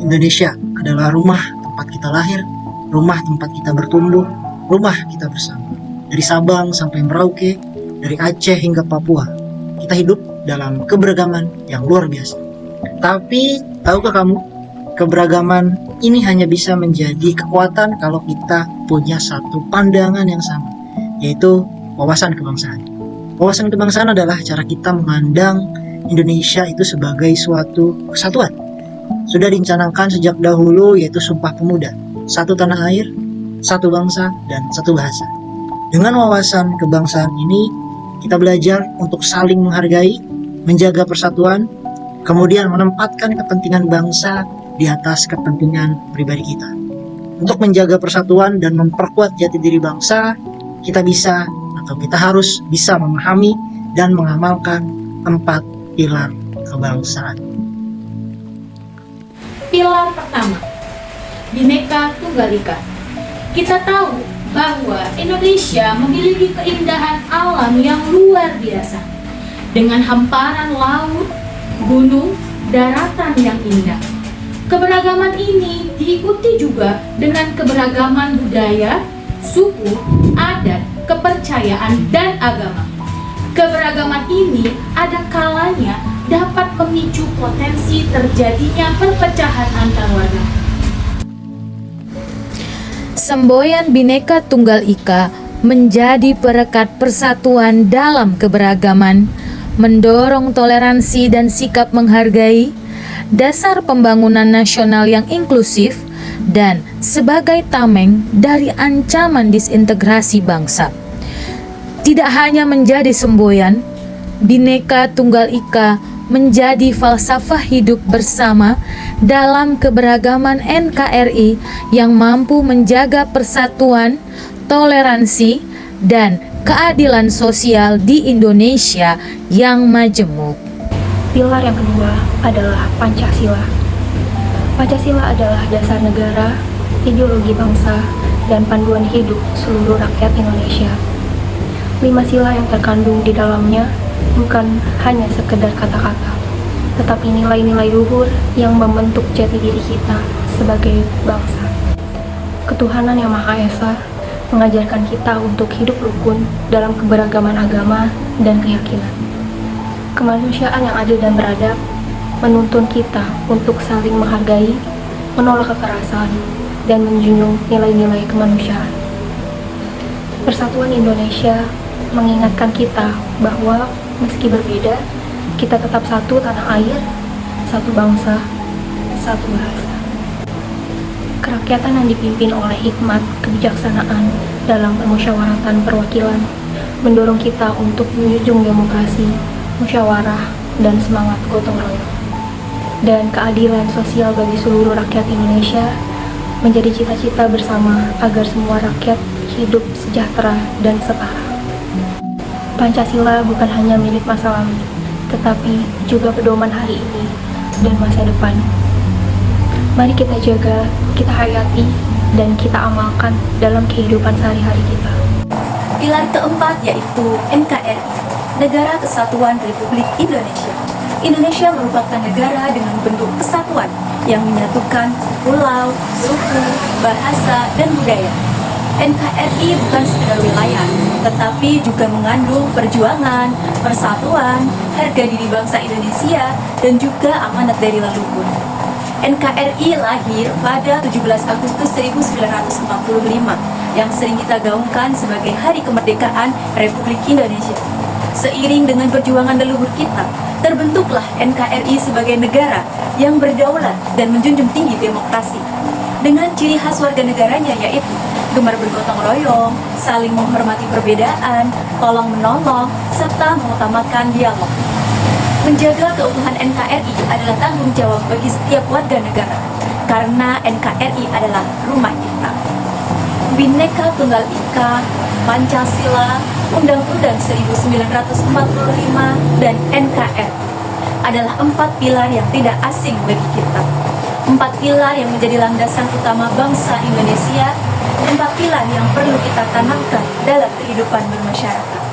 Indonesia adalah rumah tempat kita lahir, rumah tempat kita bertumbuh, rumah kita bersama. Dari Sabang sampai Merauke, dari Aceh hingga Papua, kita hidup dalam keberagaman yang luar biasa. Tapi, tahukah kamu, keberagaman ini hanya bisa menjadi kekuatan kalau kita punya satu pandangan yang sama, yaitu wawasan kebangsaan. Wawasan kebangsaan adalah cara kita memandang Indonesia itu sebagai suatu kesatuan. Sudah dicanangkan sejak dahulu, yaitu Sumpah Pemuda, satu tanah air, satu bangsa, dan satu bahasa. Dengan wawasan kebangsaan ini, kita belajar untuk saling menghargai, menjaga persatuan, kemudian menempatkan kepentingan bangsa di atas kepentingan pribadi kita. Untuk menjaga persatuan dan memperkuat jati diri bangsa, kita harus bisa memahami dan mengamalkan 4 pilar kebangsaan. Pilar pertama, Bhinneka Tunggal Ika. Kita tahu bahwa Indonesia memiliki keindahan alam yang luar biasa, dengan hamparan laut, gunung, daratan yang indah. Keberagaman ini diikuti juga dengan keberagaman budaya, suku, adat, kepercayaan, dan agama. Keberagaman ini ada kalanya dapat memicu potensi terjadinya perpecahan antar warga. Semboyan Bhinneka Tunggal Ika menjadi perekat persatuan dalam keberagaman, mendorong toleransi dan sikap menghargai, dasar pembangunan nasional yang inklusif, dan sebagai tameng dari ancaman disintegrasi bangsa. Tidak hanya menjadi semboyan, Bhinneka Tunggal Ika menjadi falsafah hidup bersama dalam keberagaman NKRI yang mampu menjaga persatuan, toleransi, dan keadilan sosial di Indonesia yang majemuk. Pilar yang kedua adalah Pancasila. Pancasila adalah dasar negara, ideologi bangsa, dan panduan hidup seluruh rakyat Indonesia. 5 sila yang terkandung di dalamnya bukan hanya sekedar kata-kata, tetapi nilai-nilai luhur yang membentuk jati diri kita sebagai bangsa. Ketuhanan Yang Maha Esa mengajarkan kita untuk hidup rukun dalam keberagaman agama dan keyakinan. Kemanusiaan yang adil dan beradab menuntun kita untuk saling menghargai, menolak kekerasan, dan menjunjung nilai-nilai kemanusiaan. Persatuan Indonesia mengingatkan kita bahwa meski berbeda, kita tetap satu tanah air, satu bangsa, satu bahasa. Kerakyatan yang dipimpin oleh hikmat kebijaksanaan dalam permusyawaratan perwakilan mendorong kita untuk menjunjung demokrasi, musyawarah, dan semangat gotong royong. Dan keadilan sosial bagi seluruh rakyat Indonesia menjadi cita-cita bersama agar semua rakyat hidup sejahtera dan setara. Pancasila bukan hanya milik masa lalu, tetapi juga pedoman hari ini dan masa depan. Mari kita jaga, kita hayati, dan kita amalkan dalam kehidupan sehari-hari kita. Pilar keempat yaitu NKRI, Negara Kesatuan Republik Indonesia. Indonesia merupakan negara dengan bentuk kesatuan yang menyatukan pulau, suku, bahasa, dan budaya. NKRI bukan sekedar wilayah, tetapi juga mengandung perjuangan, persatuan, harga diri bangsa Indonesia, dan juga amanat dari leluhur. NKRI lahir pada 17 Agustus 1945 yang sering kita gaungkan sebagai Hari Kemerdekaan Republik Indonesia. Seiring dengan perjuangan leluhur kita, terbentuklah NKRI sebagai negara yang berdaulat dan menjunjung tinggi demokrasi. Dengan ciri khas warga negaranya yaitu gemar bergotong royong, saling menghormati perbedaan, tolong menolong, serta mengutamakan dialog. Menjaga keutuhan NKRI adalah tanggung jawab bagi setiap warga negara, karena NKRI adalah rumah kita. Bhinneka Tunggal Ika, Pancasila, Undang-Undang 1945, dan NKRI adalah 4 pilar yang tidak asing bagi kita. 4 pilar yang menjadi landasan utama bangsa Indonesia, 4 pilar yang perlu kita tanamkan dalam kehidupan bermasyarakat.